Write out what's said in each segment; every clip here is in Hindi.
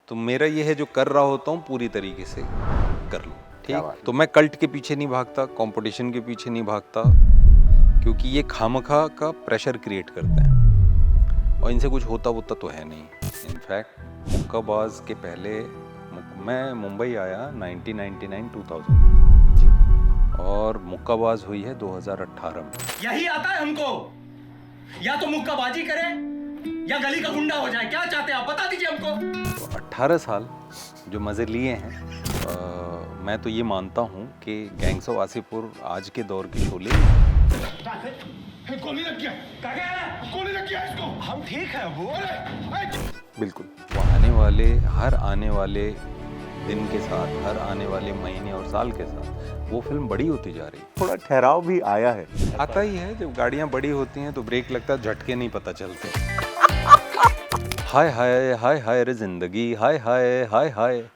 तो मेरा ये है जो कर रहा होता हूँ पूरी तरीके से कर लूँ, क्या ठीक। बात। तो मैं कल्ट के पीछे नहीं भागता, कंपटीशन के पीछे नहीं भागता, क्योंकि ये खामखा का प्रेशर क्रिएट करते हैं और इनसे कुछ होता वोता तो है नहीं। इनफैक्ट मुक्काबाज के पहले मैं मुंबई आया 1999-2000 और मुक्काबाज हुई है 2018 में। यही आता है हमको, या तो मुक्काबाजी करे या गली का गुंडा हो जाए। क्या चाहते हैं आप, बता दीजिए हमको। तो 18 साल जो मज़े लिए हैं, मैं तो ये मानता हूँ कि गैंग्स ऑफ वासेपुर आज के दौर की शोले। गोली लग गया, गोली लग गया इसको। हम ठीक है वो। बिल्कुल। वो हर आने वाले दिन के साथ, हर आने वाले महीने और साल के साथ वो फिल्म बड़ी होती जा रही है। थोड़ा ठहराव भी आया है। आता ही है, जब गाड़ियाँ बड़ी होती हैं तो ब्रेक लगता है, झटके नहीं पता चलते। हाय हाय हाय हाय रे जिंदगी, हाय हाय हाय हाय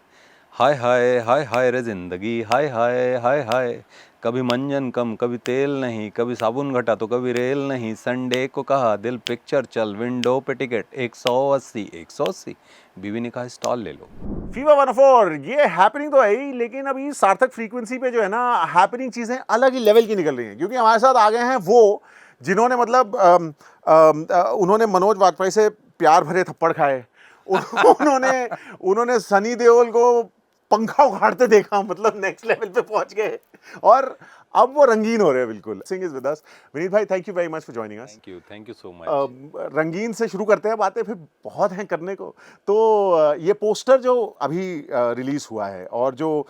हाय हाय हाय हाय रे जिंदगी, हाय हाय हाय हाय। कभी मंजन कम, कभी तेल नहीं, कभी साबुन घटा तो कभी रेल नहीं। संडे को कहा दिल पिक्चर चल, विंडो पे टिकट 180 180। बीवी ने कहा स्टॉल ले लो। फीवर 104 ये हैपनिंग तो है ही, लेकिन अभी सार्थक फ्रीक्वेंसी पे जो है ना हैपनिंग चीजें अलग ही लेवल की निकल रही हैं, क्योंकि हमारे साथ आ गए हैं वो जिन्होंने मतलब उन्होंने मनोज वाजपेयी से प्यार भरे थप्पड़ खाए। उन्होंने सनी देओल को पंखा उखाड़ते देखा, मतलब नेक्स्ट लेवल पे पहुंच गए, और अब वो रंगीन हो रहे हैं बिल्कुल। Singh is with us. Vineet भाई, thank you very much for joining us. Thank you so much. रंगीन से शुरू करते हैं बातें, फिर बहुत हैं करने को। तो ये पोस्टर जो अभी रिलीज हुआ है और जो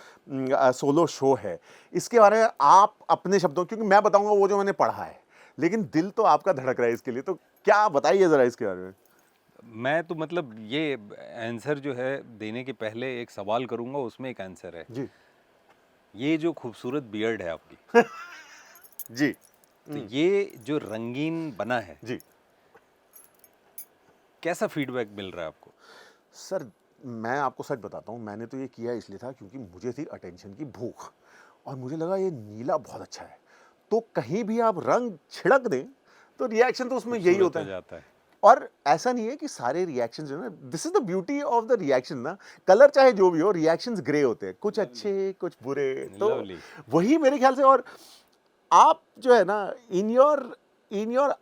सोलो शो है, इसके बारे में आप अपने शब्दों, क्योंकि मैं बताऊंगा वो जो मैंने पढ़ा है, लेकिन दिल तो आपका धड़क रहा है इसके लिए, तो क्या बताइए जरा इसके बारे में। मैं तो मतलब ये आंसर जो है देने के पहले एक सवाल करूंगा, उसमें एक आंसर है जी ये जो खूबसूरत बियर्ड है आपकी। जी तो ये जो रंगीन बना है, जी कैसा फीडबैक मिल रहा है आपको? सर, मैं आपको सच बताता हूँ, मैंने तो ये किया इसलिए था क्योंकि मुझे थी अटेंशन की भूख, और मुझे लगा ये नीला बहुत अच्छा है, तो कहीं भी आप रंग छिड़क दें तो रिएक्शन तो उसमें यही होता है। जाता है। और ऐसा नहीं है कि सारे रिएक्शंस जो है ना, this is the beauty of the reaction ना, कलर चाहे जो भी हो, रिएक्शंस ग्रे होते हैं, कुछ अच्छे कुछ बुरे। तो Lovely. वही मेरे ख्याल से, और आप जो है ना in your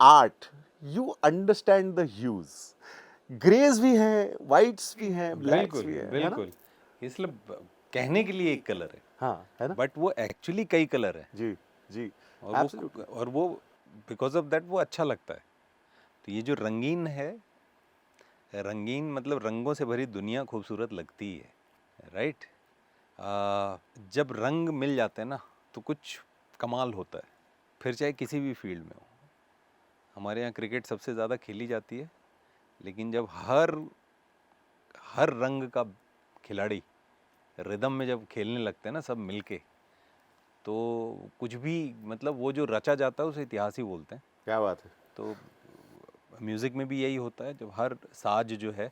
art you understand the hues, greys भी हैं, वाइट्स भी हैं, ब्लैक्स भी हैं, है ना? बिल्कुल। इसलिए कहने के लिए एक कलर है, हाँ, है ना? बट वो एक्चुअली कई कलर है, जी जी और वो बिकॉज ऑफ दैट वो अच्छा लगता है। तो ये जो रंगीन है, रंगीन मतलब रंगों से भरी दुनिया खूबसूरत लगती है, राइट। जब रंग मिल जाते हैं ना तो कुछ कमाल होता है, फिर चाहे किसी भी फील्ड में हो। हमारे यहाँ क्रिकेट सबसे ज़्यादा खेली जाती है, लेकिन जब हर रंग का खिलाड़ी रिदम में जब खेलने लगते हैं ना सब मिलके, तो कुछ भी मतलब वो जो रचा जाता है उसे इतिहास ही बोलते हैं। क्या बात है। तो म्यूज़िक में भी यही होता है, जब हर साज जो है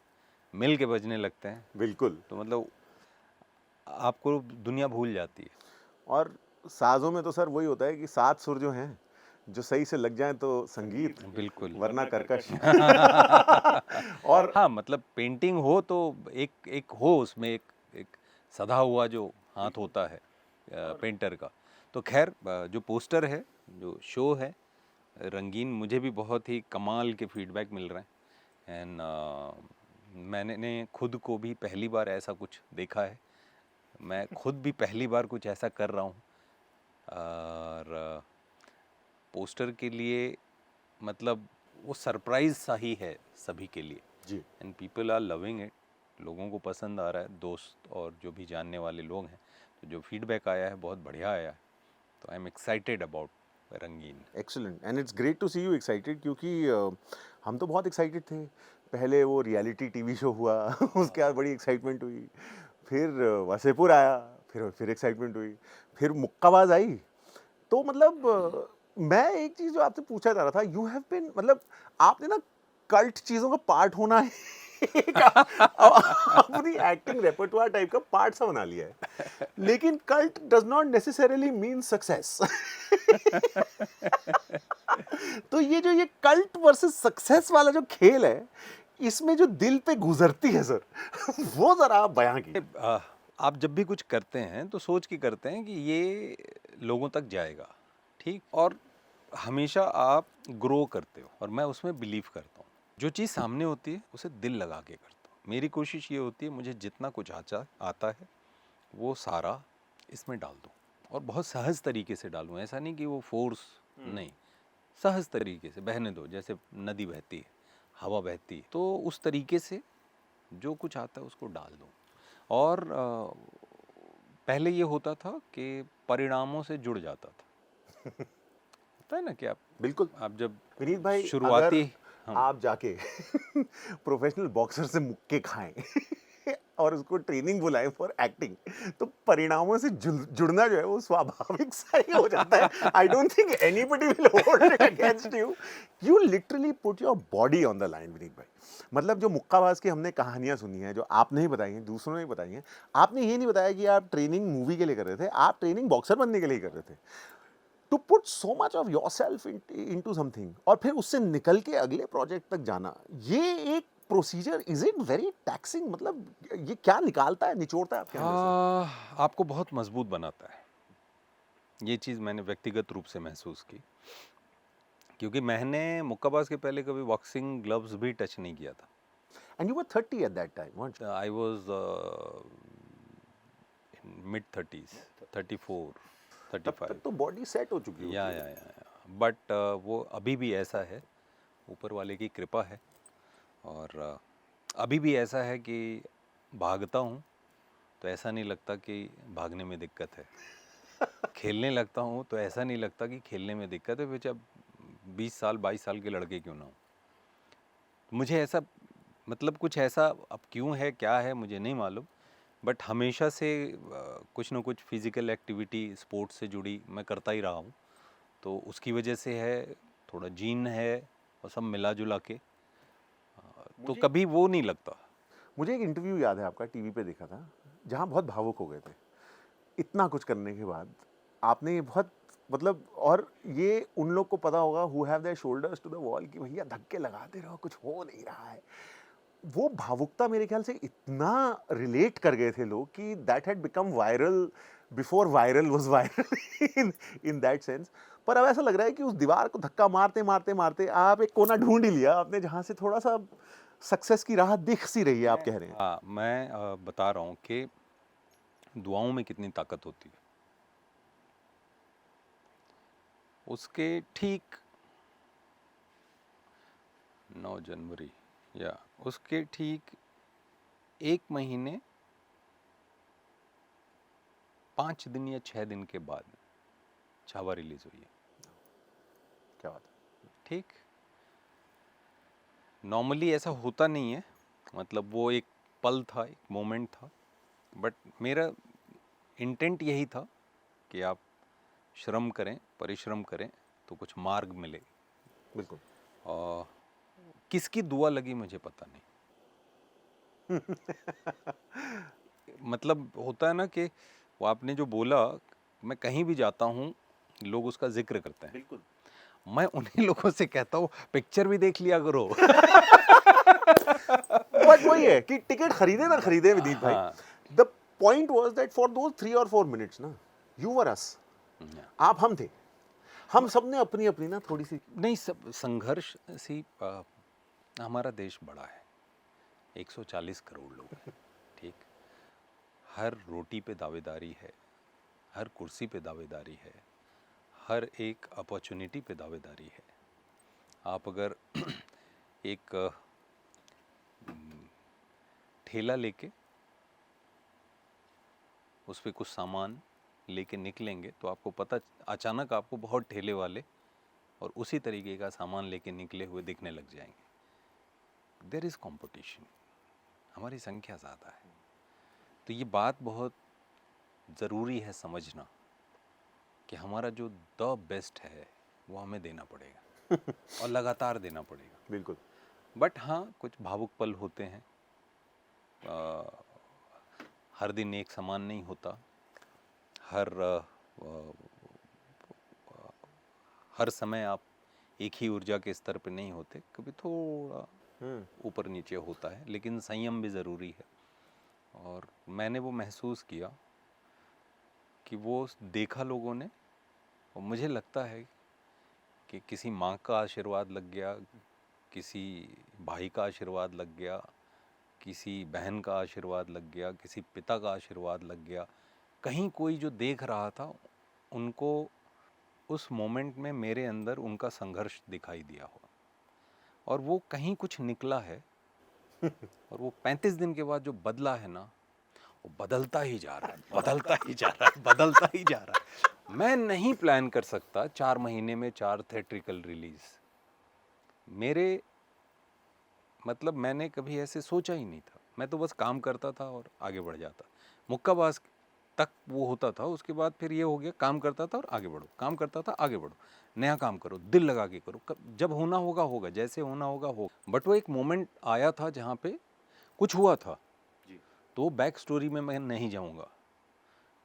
मिल के बजने लगते हैं, बिल्कुल। तो मतलब आपको दुनिया भूल जाती है। और साजों में तो सर वही होता है कि 7 सुर जो हैं, जो सही से लग जाएं तो संगीत, बिल्कुल। वरना कर्कश। और हाँ, मतलब पेंटिंग हो तो एक हो उसमें एक सधा हुआ जो हाथ होता है पेंटर का। तो खैर, जो पोस्टर है, जो शो है रंगीन, मुझे भी बहुत ही कमाल के फीडबैक मिल रहे हैं। एंड मैंने खुद को भी पहली बार ऐसा कुछ देखा है, मैं खुद भी पहली बार कुछ ऐसा कर रहा हूँ। और पोस्टर के लिए मतलब वो सरप्राइज सा ही है सभी के लिए जी। And people are loving it. लोगों को पसंद आ रहा है, दोस्त और जो भी जानने वाले लोग हैं, तो जो फीडबैक आया है बहुत बढ़िया आया है। तो आई एम एक्साइटेड अबाउट रंगीन। Excellent, and it's great to see you excited, क्योंकि हम तो बहुत एक्साइटेड थे। पहले वो रियलिटी टीवी शो हुआ उसके बाद बड़ी एक्साइटमेंट हुई, फिर वसेपुर आया, फिर एक्साइटमेंट हुई, फिर मुक्काबाज आई। तो मतलब मैं एक चीज़ जो आपसे पूछा जा रहा था, यू हैव बीन, मतलब आपने ना कल्ट चीज़ों का पार्ट होना है एक अपनी एक्टिंग रेपर्टोयर टाइप का पार्ट सा बना लिया है, लेकिन cult does not necessarily mean success. तो ये जो ये कल्ट वर्सेस सक्सेस वाला जो खेल है, इसमें जो दिल पे गुजरती है सर वो जरा आप बयां की। आप जब भी कुछ करते हैं तो सोच के करते हैं कि ये लोगों तक जाएगा, ठीक, और हमेशा आप ग्रो करते हो और मैं उसमें बिलीव करता हूँ। जो चीज़ सामने होती है उसे दिल लगा के करता हूँ। मेरी कोशिश ये होती है मुझे जितना कुछ आता है वो सारा इसमें डाल दूँ और बहुत सहज तरीके से डालूँ। ऐसा नहीं कि वो फोर्स, नहीं, सहज तरीके से बहने दो, जैसे नदी बहती है, हवा बहती है, तो उस तरीके से जो कुछ आता है उसको डाल दो। और पहले ये होता था कि परिणामों से जुड़ जाता था। होता है ना कि बिल्कुल आप जब विनीत भाई, शुरुआती अगर आप जाके प्रोफेशनल बॉक्सर से मुक्के खाएं और उसको ट्रेनिंग बुलाएं फॉर एक्टिंग, तो परिणामों से जुड़ना जो है वो स्वाभाविक सा ही हो जाता है। I don't think anybody will hold it against you. You literally put your body on the line Vineet भाई। मतलब जो मुक्काबाज की हमने कहानियां सुनी हैं, जो आपने ही बताई हैं, दूसरों ने भी बताई हैं, आपने ये नहीं बताया कि आप ट्रेनिंग मूवी के लिए कर रहे थे, आप ट्रेनिंग बॉक्सर बनने के लिए कर रहे थे। To put so much of yourself into something और फिर उससे निकल के अगले प्रोजेक्ट तक जाना, ये एक procedure, is it very taxing? मतलब ये क्या निकालता है, निचोड़ता है आपके अंदर से? आपको बहुत मजबूत बनाता है। ये चीज़ मैंने व्यक्तिगत रूप से महसूस की, क्योंकि मैंने मुक्काबाज के पहले कभी बॉक्सिंग ग्लव्स भी टच नहीं किया था। And you were 30 at that time, weren't you? I was mid 30s, 34, तब 35। तक तो बॉडी सेट हो चुकी या होती है। बट वो अभी भी ऐसा है, ऊपर वाले की कृपा है। और अभी भी ऐसा है कि भागता हूँ तो ऐसा नहीं लगता कि भागने में दिक्कत है। खेलने लगता हूँ तो ऐसा नहीं लगता कि खेलने में दिक्कत है, फिर जब 20 साल 22 साल के लड़के क्यों ना हो। मुझे ऐसा, मतलब कुछ ऐसा अब क्यों है, क्या है, मुझे नहीं मालूम, बट हमेशा से कुछ ना कुछ फिज़िकल एक्टिविटी स्पोर्ट्स से जुड़ी मैं करता ही रहा हूँ। तो उसकी वजह से है, थोड़ा जीन है और सब मिला जुला के, तो कभी वो नहीं लगता। मुझे एक इंटरव्यू याद है आपका, टीवी पे देखा था, जहाँ बहुत भावुक हो गए थे इतना कुछ करने के बाद। आपने ये बहुत, मतलब, और ये उन लोग को पता होगा who have their shoulders to the wall कि भैया धक्के लगाते रहो, कुछ हो नहीं रहा है। वो भावुकता मेरे ख्याल से इतना रिलेट कर गए थे लोग कि that had become viral before viral was viral in that sense. पर अब ऐसा लग रहा है कि उस दीवार को धक्का मारते मारते मारते आप एक कोना ढूंढ ही लिया आपने, जहां से थोड़ा सा सक्सेस की राह दिख सी रही है, आप कह रहे हैं। हाँ, मैं बता रहा हूँ कि दुआओं में कितनी ताकत होती है। उसके ठीक 9 जनवरी या उसके ठीक 1 महीने 5 दिन या 6 दिन के बाद छावा रिलीज हुई है। क्या बात है। ठीक, नॉर्मली ऐसा होता नहीं है, मतलब वो एक पल था, एक मोमेंट था, बट मेरा इंटेंट यही था कि आप श्रम करें, परिश्रम करें तो कुछ मार्ग मिले। बिल्कुल। और किसकी दुआ लगी मुझे पता नहीं। मतलब होता है ना कि वो आपने जो बोला, मैं कहीं भी जाता हूँ लोग उसका जिक्र करते हैं। बिल्कुल। मैं उन्हीं लोगों से कहता हूँ पिक्चर भी देख लिया करो। बट वही है कि टिकट खरीदे ना खरीदे विनीत भाई, हाँ। The point was that for those 3 और 4 मिनट्स ना, यू वर अस, आप हम थे, हम सब ने अपनी अपनी ना थोड़ी सी। नहीं, सब संघर्ष सी, हमारा देश बड़ा है, 140 करोड़ लोग हैं, ठीक, हर रोटी पे दावेदारी है, हर कुर्सी पे दावेदारी है, हर एक अपॉर्चुनिटी पे दावेदारी है। आप अगर एक ठेला लेके उस पे कुछ सामान लेके निकलेंगे तो आपको पता, अचानक आपको बहुत ठेले वाले और उसी तरीके का सामान लेके निकले हुए दिखने लग जाएंगे। देयर इज़ कंपटीशन, हमारी संख्या ज़्यादा है। तो ये बात बहुत ज़रूरी है समझना कि हमारा जो द बेस्ट है वो हमें देना पड़ेगा और लगातार देना पड़ेगा। बिल्कुल। बट हाँ, कुछ भावुक पल होते हैं, हर दिन एक समान नहीं होता, हर समय आप एक ही ऊर्जा के स्तर पे नहीं होते, कभी थोड़ा ऊपर नीचे होता है, लेकिन संयम भी ज़रूरी है। और मैंने वो महसूस किया कि वो देखा लोगों ने, और मुझे लगता है कि किसी माँ का आशीर्वाद लग गया, किसी भाई का आशीर्वाद लग गया, किसी बहन का आशीर्वाद लग गया, किसी पिता का आशीर्वाद लग गया, कहीं कोई जो देख रहा था उनको उस मोमेंट में मेरे अंदर उनका संघर्ष दिखाई दिया हो, और वो कहीं कुछ निकला है। और वो 35 दिन के बाद जो बदला है ना, वो बदलता ही जा रहा है, बदलता ही जा रहा है, बदलता ही जा रहा है। मैं नहीं प्लान कर सकता 4 महीने में 4 थिएट्रिकल रिलीज। मेरे मतलब मैंने कभी ऐसे सोचा ही नहीं था। मैं तो बस काम करता था और आगे बढ़ जाता। मुक्काबाज तक वो होता था, उसके बाद फिर ये हो गया, काम करता था और आगे बढ़ो, काम करता था आगे बढ़ो, नया काम करो, दिल लगा के करो, जब होना होगा होगा, जैसे होना होगा होगा। बट वो एक मोमेंट आया था जहाँ पे कुछ हुआ था, तो बैक स्टोरी में मैं नहीं जाऊँगा,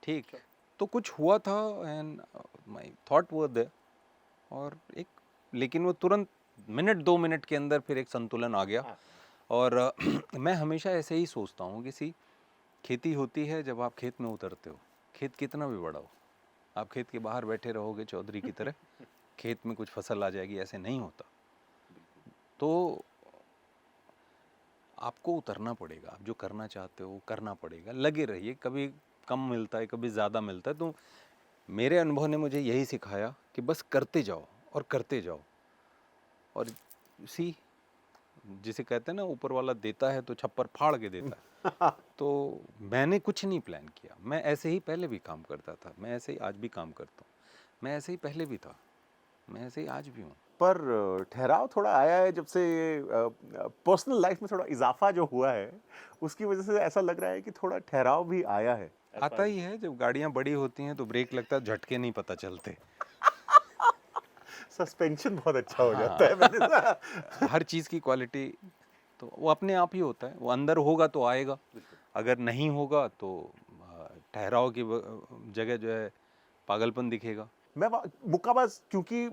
ठीक। तो कुछ हुआ था एंड माई थॉट वो देयर, और एक, लेकिन वो तुरंत मिनट 2 मिनट के अंदर फिर एक संतुलन आ गया। और मैं हमेशा ऐसे ही सोचता हूँ, किसी खेती होती है, जब आप खेत में उतरते हो, खेत कितना भी बड़ा हो, आप खेत के बाहर बैठे रहोगे चौधरी की तरह, खेत में कुछ फसल आ जाएगी, ऐसे नहीं होता। तो आपको उतरना पड़ेगा, आप जो करना चाहते हो करना पड़ेगा, लगे रहिए। कभी कम मिलता है, कभी ज़्यादा मिलता है। तो मेरे अनुभव ने मुझे यही सिखाया कि बस करते जाओ और करते जाओ। और सी, जिसे कहते हैं ना, ऊपर वाला देता है तो छप्पर फाड़ के देता है। तो मैंने कुछ नहीं प्लान किया, मैं ऐसे ही पहले भी काम करता था, मैं ऐसे ही आज भी काम करता हूँ, मैं ऐसे ही पहले भी था, मैं ऐसे ही आज भी हूँ। पर ठहराव थोड़ा आया है जब से पर्सनल लाइफ में थोड़ा इजाफा जो हुआ है, उसकी वजह से ऐसा लग रहा है कि थोड़ा ठहराव भी आया है। आता ही है, जब गाड़ियाँ बड़ी होती हैं तो ब्रेक लगता है, झटके नहीं पता चलते। सस्पेंशन बहुत अच्छा हो हाँ। जाता है मैंने हर चीज़ की क्वालिटी तो वो अपने आप ही होता है, वो अंदर होगा तो आएगा, अगर नहीं होगा तो ठहराव की जगह जो है पागलपन दिखेगा। मैं मुक्काबाज, क्योंकि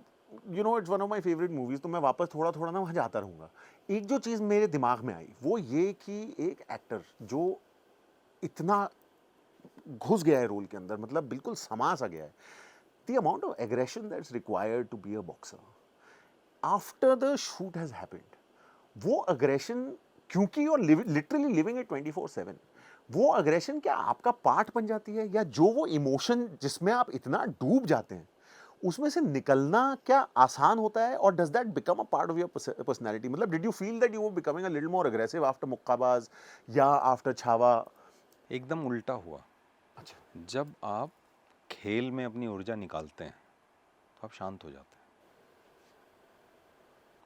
you know it's one of my favourite movies, तो मैं वापस थोड़ा थोड़ा ना वहाँ जाता रहूँगा। एक जो चीज़ मेरे दिमाग में आई वो ये कि एक एक्टर जो इतना घुस गया है रोल के अंदर, मतलब बिल्कुल समा सा गया है, the amount of aggression that's required to be a boxer after the shoot has happened, वो अग्रेशन, क्योंकि you are literally living it 24/7, वो अग्रेशन क्या आपका पार्ट बन जाती है, या जो वो इमोशन जिसमें आप इतना डूब जाते हैं उसमें से निकलना क्या आसान होता है, और does that become a part of your personality? मतलब did you feel that you were becoming a little more aggressive after Mukkabaaz या आफ्टर छावा? एकदम उल्टा हुआ। अच्छा, जब आप खेल में अपनी ऊर्जा निकालते हैं तो आप शांत हो जाते हैं।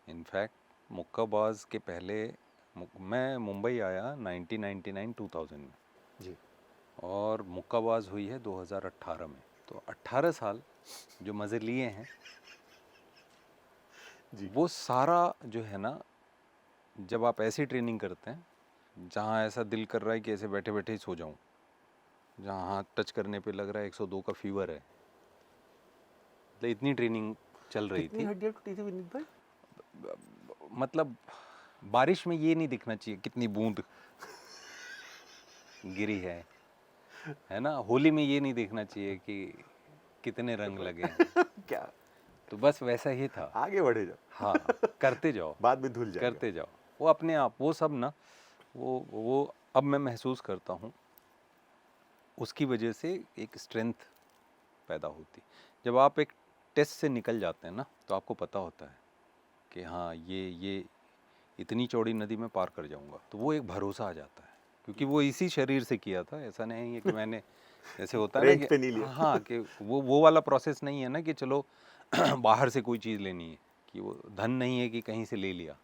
इनफैक्ट मुक्काबाज के पहले मैं मुंबई आया 1999-2000 में जी और मुक्काबाज हुई है 2018 में। तो 18 साल जो मज़े लिए हैं जी वो सारा जो है ना, जब आप ऐसी ट्रेनिंग करते हैं जहाँ ऐसा दिल कर रहा है कि ऐसे बैठे बैठे ही सो जाऊँ, जहाँ हाथ टच करने पे लग रहा है 102 का फीवर है, मतलब इतनी ट्रेनिंग चल रही कितनी थी। हड्डियां टूटी थी विनीत भाई? मतलब बारिश में ये नहीं दिखना चाहिए कितनी बूंद गिरी है ना। होली में ये नहीं देखना चाहिए कि कितने रंग लगे हैं। क्या, तो बस वैसा ही था। आगे बढ़े जाओ, हाँ, करते जाओ, बाद में धुल जाएगा। करते जाओ, वो अपने आप वो सब ना, वो अब मैं महसूस करता हूँ, उसकी वजह से एक स्ट्रेंथ पैदा होती। जब आप एक टेस्ट से निकल जाते हैं ना, तो आपको पता होता है कि हाँ ये इतनी चौड़ी नदी में पार कर जाऊंगा, तो वो एक भरोसा आ जाता है, क्योंकि वो इसी शरीर से किया था। ऐसा नहीं है कि मैंने, जैसे होता है ना रेंट पे नहीं कि लिया। हाँ, कि वो वाला प्रोसेस नहीं है ना कि चलो बाहर से कोई चीज़ लेनी है, कि वो धन नहीं है कि कहीं से ले लिया।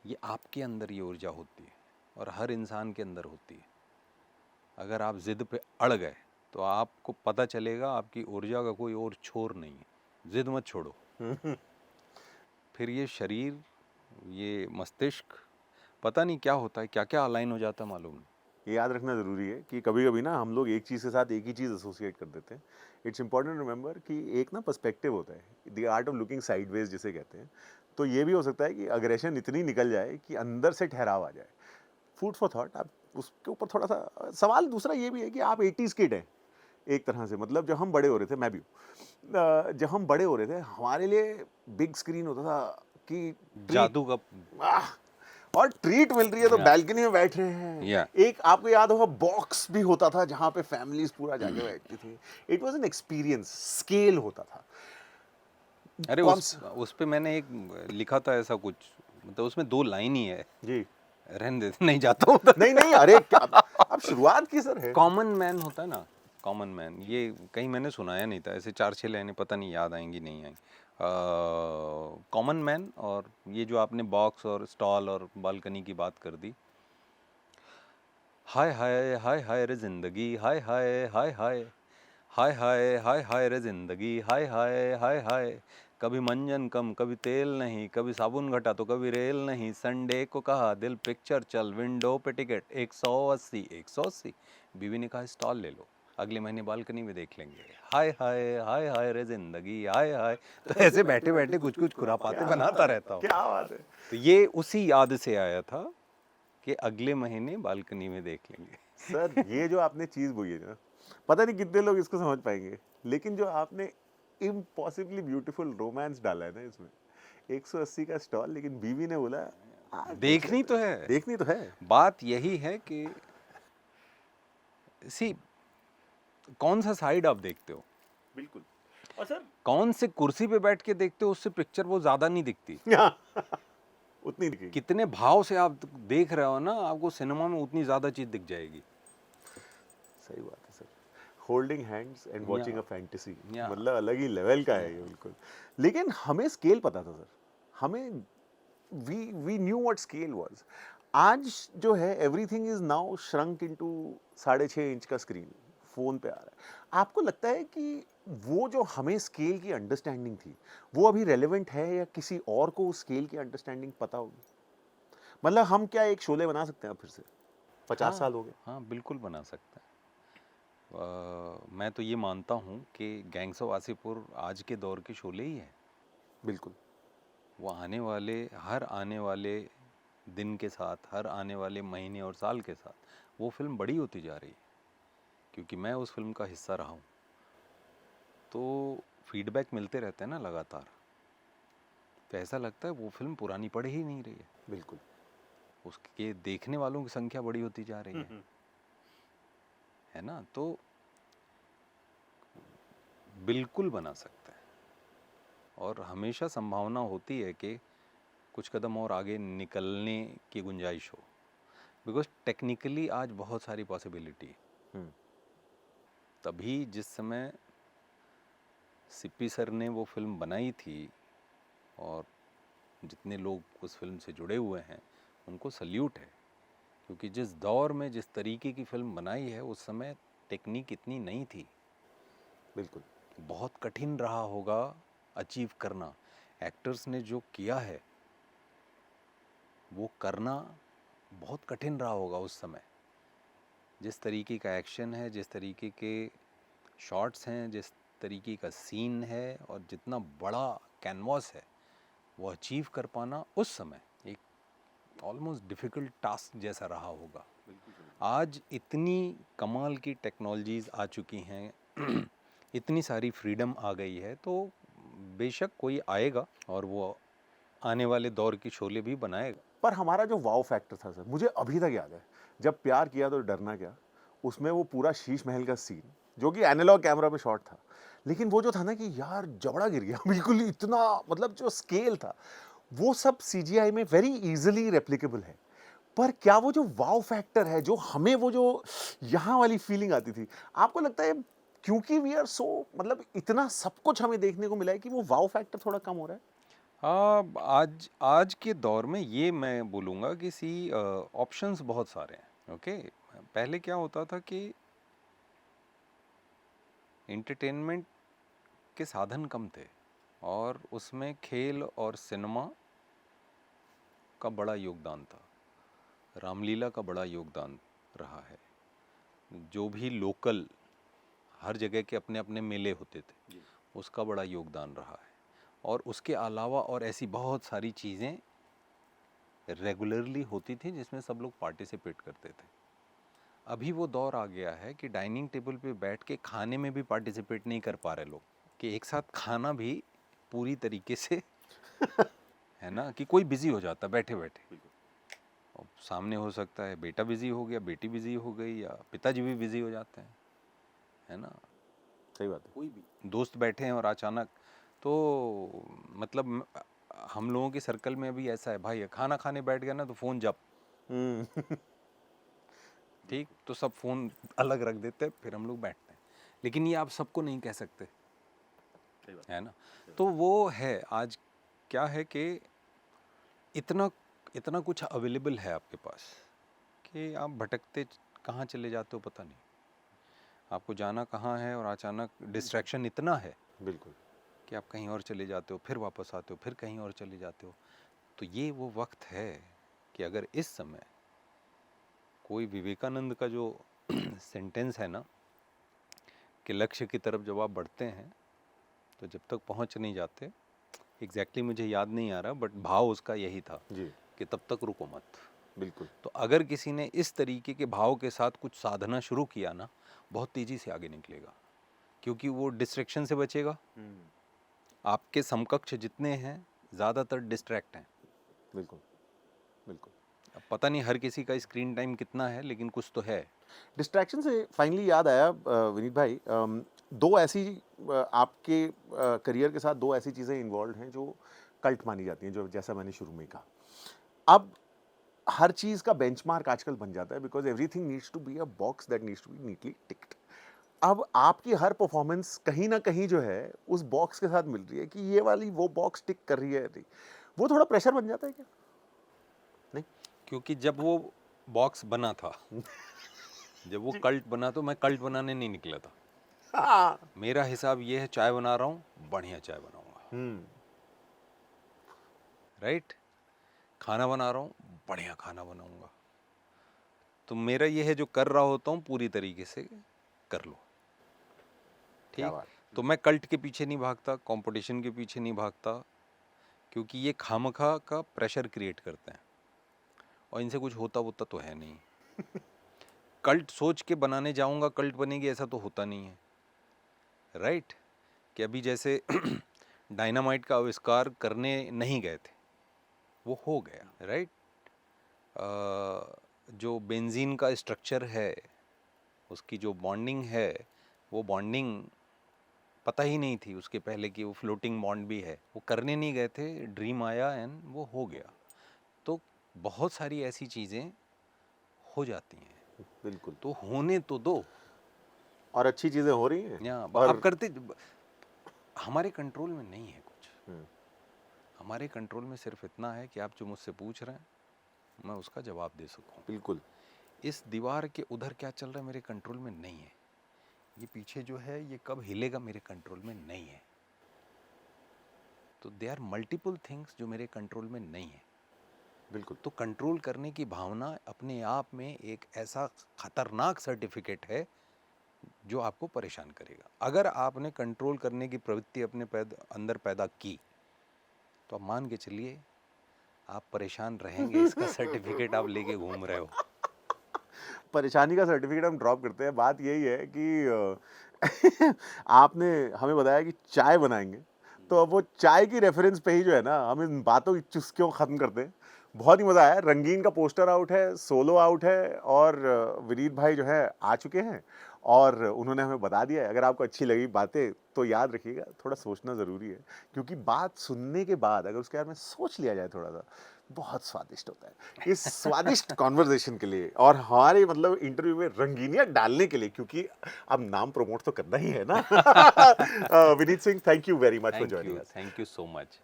ये आपके अंदर ये ऊर्जा होती है और हर इंसान के अंदर होती है। अगर आप जिद पे अड़ गए तो आपको पता चलेगा आपकी ऊर्जा का कोई और छोर नहीं है। जिद मत छोड़ो। फिर ये शरीर, ये मस्तिष्क, पता नहीं क्या होता है, क्या क्या अलाइन हो जाता है मालूम नहीं। ये याद रखना ज़रूरी है कि कभी कभी ना हम लोग एक चीज़ के साथ एक ही चीज़ एसोसिएट कर देते हैं। इट्स इंपॉर्टेंट टू रिमेंबर कि एक ना पर्सपेक्टिव होता है, the art of looking sideways जिसे कहते हैं। तो ये भी हो सकता है कि अग्रेशन इतनी निकल जाए कि अंदर से ठहराव आ जाए। Food for thought. आप उसके ऊपर थोड़ा सा सवाल दूसरा ये भी है कि आप 80s किड हैं एक तरह से, मतलब जब हम बड़े हो रहे थे, मैं भी हूँ, जब हम बड़े हो रहे थे हमारे लिए बिग स्क्रीन होता था कि जादू का आह, और ट्रीट मिल रही है तो Yeah. बैल्कनी में बैठ रहे हैं। Yeah. एक आपको याद होगा बॉक्स भी होता था जहां पे फैमिलीज पूरा जाके बैठती थी। It was an experience, scale होता था। अरे कौन उस पे मैंने एक लिखा था ऐसा कुछ, मतलब उसमें 2 लाइन ही है, जी रहने दे, नहीं जाता हूँ नहीं नहीं, अरे क्या अब शुरुआत की सर है। कॉमन मैन होता है ना, कॉमन मैन, ये कहीं मैंने सुनाया नहीं था, ऐसे 4-6 लाइनें पता नहीं याद आएंगी नहीं आएंगी। कॉमन मैन, और ये जो आपने बॉक्स और स्टॉल और बालकनी की बात कर दी, हाय हाय हाय हाय रे जिंदगी, हाय हाय हाय हाय हाय हाय हाय हाय रे जिंदगी, हाय हाय हाय हाय, कभी मंजन कम कभी तेल नहीं, कभी साबुन घटा तो कभी रेल नहीं, संडे को कहा दिल पिक्चर चल, विंडो पे टिकट 180 180, बीवी ने कहा स्टॉल ले लो, अगले महीने बालकनी में देख लेंगे, हाय हाय हाय हाय रे जिंदगी, हाय हाय। तो ऐसे बैठे बैठे कुछ कुछ खुरापाते बनाता रहता हूँ। क्या बात है तो ये उसी याद से आया था कि अगले महीने बालकनी में देख लेंगे। सर। ये जो आपने चीज बोली है ना, पता नहीं कितने लोग इसको समझ पाएंगे, लेकिन जो आपने इम्पॉसिबली ब्यूटीफुल रोमांस डाला है ना इसमें, 180 का स्टॉल, लेकिन बीवी ने बोला "हाँ, देख देखनी लेते तो हैं।" है, देखनी तो है। बात यही है कि सी कौन सा साइड आप देखते हो, बिल्कुल। और सर कौन से कुर्सी पे बैठ के देखते हो, उससे पिक्चर वो ज्यादा नहीं दिखती। उतनी दिखेगी। कितने भाव से आप देख रहे हो ना, आपको सिनेमा में उतनी ज्यादा चीज दिख जाएगी। सही बात है sir. Holding hands and watching a Yeah. Fantasy, Yeah. मतलब अलग ही लेवल का है ये बिल्कुल। लेकिन हमें स्केल पता था सर, हमें we knew what scale was. आज जो है everything is now shrunk into 6.5 inch का स्क्रीन फोन पे आ रहा है। आपको लगता है कि वो जो हमें स्केल की अंडरस्टैंडिंग थी वो अभी रेलेवेंट है, या किसी और को उस स्केल की अंडरस्टैंडिंग पता होगी? मतलब हम क्या एक शोले बना सकते हैं अब फिर से? 50 साल हो गए। हाँ बिल्कुल बना सकते हैं। मैं तो ये मानता हूँ कि गैंग्स ऑफ वासेपुर आज के दौर के शोले ही है। बिल्कुल। वो हर आने वाले दिन के साथ, हर आने वाले महीने और साल के साथ वो फिल्म बड़ी होती जा रही है, क्योंकि मैं उस फिल्म का हिस्सा रहा हूँ। तो फीडबैक मिलते रहते हैं ना लगातार, तो ऐसा लगता है वो फिल्म पुरानी पड़ ही नहीं रही है, बिल्कुल। उसके देखने वालों की संख्या बड़ी होती जा रही है ना। तो बिल्कुल बना सकते हैं, और हमेशा संभावना होती है कि कुछ कदम और आगे निकलने की गुंजाइश हो, बिकॉज टेक्निकली आज बहुत सारी पॉसिबिलिटी है। हम्म। तभी जिस समय सिप्पी सर ने वो फिल्म बनाई थी, और जितने लोग उस फिल्म से जुड़े हुए हैं उनको सल्यूट है, क्योंकि जिस दौर में जिस तरीके की फिल्म बनाई है उस समय टेक्निक इतनी नहीं थी। बिल्कुल। बहुत कठिन रहा होगा अचीव करना। एक्टर्स ने जो किया है वो करना बहुत कठिन रहा होगा उस समय। जिस तरीके का एक्शन है, जिस तरीके के शॉट्स हैं, जिस तरीके का सीन है, और जितना बड़ा कैनवास है, वो अचीव कर पाना उस समय एक ऑलमोस्ट डिफ़िकल्ट टास्क जैसा रहा होगा। आज इतनी कमाल की टेक्नोलॉजीज़ आ चुकी हैं इतनी सारी फ्रीडम आ गई है, तो बेशक कोई आएगा और वो आने वाले दौर की शोले भी बनाएगा। पर हमारा जो वाव फैक्टर था सर, मुझे अभी तक याद है, जब प्यार किया तो डरना क्या, उसमें वो पूरा शीश महल का सीन जो कि एनालॉग कैमरा पे शॉट था, लेकिन वो जो था ना कि यार जबड़ा गिर गया बिल्कुल, इतना मतलब जो स्केल था वो सब सीजीआई में वेरी इजीली रेप्लिकेबल है। पर क्या वो जो वाव फैक्टर है, जो हमें वो जो यहाँ वाली फीलिंग आती थी, आपको लगता है क्योंकि वी आर सो, मतलब इतना सब कुछ हमें देखने को मिला है कि वो वाव फैक्टर थोड़ा कम हो रहा है? आज आज के दौर में ये मैं बोलूँगा कि ऑप्शंस बहुत सारे हैं। ओके, पहले क्या होता था कि एंटरटेनमेंट के साधन कम थे, और उसमें खेल और सिनेमा का बड़ा योगदान था, रामलीला का बड़ा योगदान रहा है। जो भी लोकल, हर जगह के अपने अपने मेले होते थे, उसका बड़ा योगदान रहा है। और उसके अलावा और ऐसी बहुत सारी चीज़ें रेगुलरली होती थी जिसमें सब लोग पार्टिसिपेट करते थे। अभी वो दौर आ गया है कि डाइनिंग टेबल पे बैठ के खाने में भी पार्टिसिपेट नहीं कर पा रहे लोग, कि एक साथ खाना भी पूरी तरीके से है ना, कि कोई बिजी हो जाता बैठे बैठे। अब सामने हो सकता है बेटा बिजी हो गया, बेटी बिजी हो गई, या पिताजी भी बिजी हो जाते हैं, है ना। सही बात है। कोई भी दोस्त बैठे हैं और अचानक तो मतलब हम लोगों के सर्कल में भी ऐसा है, भाई खाना खाने बैठ गया ना तो फ़ोन जब हम्म। ठीक, तो सब फ़ोन अलग रख देते हैं, फिर हम लोग बैठते हैं। लेकिन ये आप सबको नहीं कह सकते, है ना। तो वो है आज क्या है कि इतना इतना कुछ अवेलेबल है आपके पास कि आप भटकते कहाँ चले जाते हो पता नहीं, आपको जाना कहाँ है, और अचानक डिस्ट्रैक्शन इतना है बिल्कुल। कि आप कहीं और चले जाते हो, फिर वापस आते हो, फिर कहीं और चले जाते हो। तो ये वो वक्त है कि अगर इस समय कोई विवेकानंद का जो सेंटेंस है ना कि लक्ष्य की तरफ जब आप बढ़ते हैं तो जब तक पहुंच नहीं जाते, एग्जैक्टली मुझे याद नहीं आ रहा, बट भाव उसका यही था जी। कि तब तक रुको मत। बिल्कुल। तो अगर किसी ने इस तरीके के भाव के साथ कुछ साधना शुरू किया ना, बहुत तेजी से आगे निकलेगा, क्योंकि वो डिस्ट्रैक्शन से बचेगा। आपके समकक्ष जितने हैं ज़्यादातर डिस्ट्रैक्ट हैं। बिल्कुल। बिल्कुल। अब पता नहीं हर किसी का स्क्रीन टाइम कितना है, लेकिन कुछ तो है। डिस्ट्रैक्शन से फाइनली याद आया विनीत भाई, दो ऐसी आपके करियर के साथ दो ऐसी चीज़ें इन्वॉल्व हैं जो कल्ट मानी जाती हैं, जो जैसा मैंने शुरू में ही कहा। अब हर चीज़ का बेंचमार्क आजकल बन जाता है, because everything needs to be a box that needs to be neatly ticked. अब आपकी हर परफॉर्मेंस कहीं ना कहीं जो है उस बॉक्स के साथ मिल रही है कि ये वाली वो बॉक्स टिक कर रही है, नहीं वो थोड़ा प्रेशर बन जाता है क्या? नहीं। क्योंकि जब वो बॉक्स बना था, जब वो कल्ट बना, तो मैं कल्ट बनाने नहीं निकला था। हाँ। मेरा हिसाब ये है, चाय बना रहा हूँ, बढ़िया चाय बनाऊंगा, हम्म। राइट। खाना बना रहा हूँ, बढ़िया खाना बनाऊंगा। तो मेरा ये है, जो कर रहा होता हूँ पूरी तरीके से कर लो, क्या ठीक। बात। तो मैं कल्ट के पीछे नहीं भागता, कंपटीशन के पीछे नहीं भागता, क्योंकि ये खामखा का प्रेशर क्रिएट करते हैं और इनसे कुछ होता वोता तो है नहीं। कल्ट सोच के बनाने जाऊंगा कल्ट बनेगी, ऐसा तो होता नहीं है, राइट। कि अभी जैसे डायनामाइट का आविष्कार करने नहीं गए थे, वो हो गया, राइट। जो बेंजीन का स्ट्रक्चर है, उसकी जो बॉन्डिंग है, वो बॉन्डिंग पता ही नहीं थी उसके पहले कि वो फ्लोटिंग बॉन्ड भी है। वो करने नहीं गए थे, ड्रीम आया एंड वो हो गया। तो बहुत सारी ऐसी चीज़ें हो जाती हैं, बिल्कुल। तो होने तो दो। और अच्छी चीजें हो रही हैं। या और आप करते, हमारे कंट्रोल में नहीं है कुछ। हम्म, हमारे कंट्रोल में सिर्फ इतना है कि आप जो मुझसे पूछ रहे हैं मैं उसका जवाब दे सकूं। बिल्कुल। इस दीवार के उधर क्या चल रहा है मेरे कंट्रोल में नहीं है। ये पीछे जो है ये कब हिलेगा मेरे कंट्रोल में नहीं है। तो दे आर मल्टीपल थिंग्स जो मेरे कंट्रोल में नहीं है। बिल्कुल। तो कंट्रोल करने की भावना अपने आप में एक ऐसा खतरनाक सर्टिफिकेट है जो आपको परेशान करेगा। अगर आपने कंट्रोल करने की प्रवृत्ति अपने अंदर पैदा की, तो आप मान के चलिए आप परेशान रहेंगे, इसका सर्टिफिकेट आप लेके घूम रहे हो। परेशानी का सर्टिफिकेट हम ड्रॉप करते हैं। बात यही है कि आपने हमें बताया कि चाय बनाएंगे, तो अब वो चाय की रेफरेंस पे ही जो है ना हम इन बातों की चुस्कियों खत्म करते हैं। बहुत ही मजा आया। रंगीन का पोस्टर आउट है, सोलो आउट है, और विनीत भाई जो है आ चुके हैं और उन्होंने हमें बता दिया है। अगर आपको अच्छी लगी बातें तो याद रखिएगा, थोड़ा सोचना ज़रूरी है, क्योंकि बात सुनने के बाद अगर उसके बारे में सोच लिया जाए थोड़ा सा, बहुत स्वादिष्ट होता है। इस स्वादिष्ट कॉन्वर्सेशन के लिए और हमारे मतलब इंटरव्यू में रंगीनियां डालने के लिए, क्योंकि अब नाम प्रमोट तो करना ही है ना। Vineet Singh, thank you very much for joining us. Thank you so much.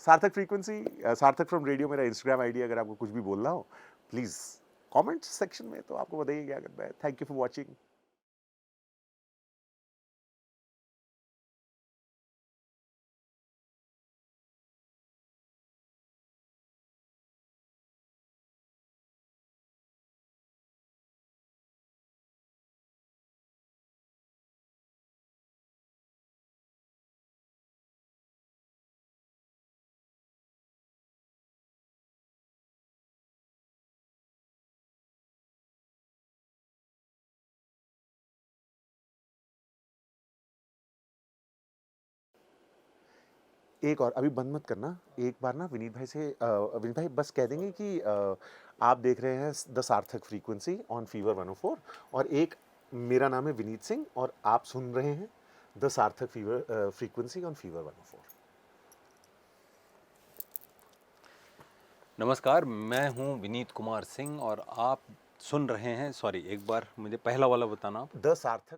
सार्थक फ्रीक्वेंसी, सार्थक फ्रॉम रेडियो मेरा इंस्टाग्राम आईडी। अगर आपको कुछ भी बोलना हो प्लीज कमेंट सेक्शन में, तो आपको बताइए क्या करना है। Thank you for watching. एक और अभी बंद मत करना, एक बार ना विनीत भाई से विनीत भाई बस कह देंगे कि आप देख रहे हैं द सार्थक फ्रीक्वेंसी ऑन फीवर 104, और एक मेरा नाम है विनीत सिंह और आप सुन रहे हैं द सार्थक फीवर फ्रीक्वेंसी ऑन फीवर 104। नमस्कार, मैं हूं विनीत कुमार सिंह और आप सुन रहे हैं, सॉरी एक बार मुझे पहला वाला बताना आप। द सार्थक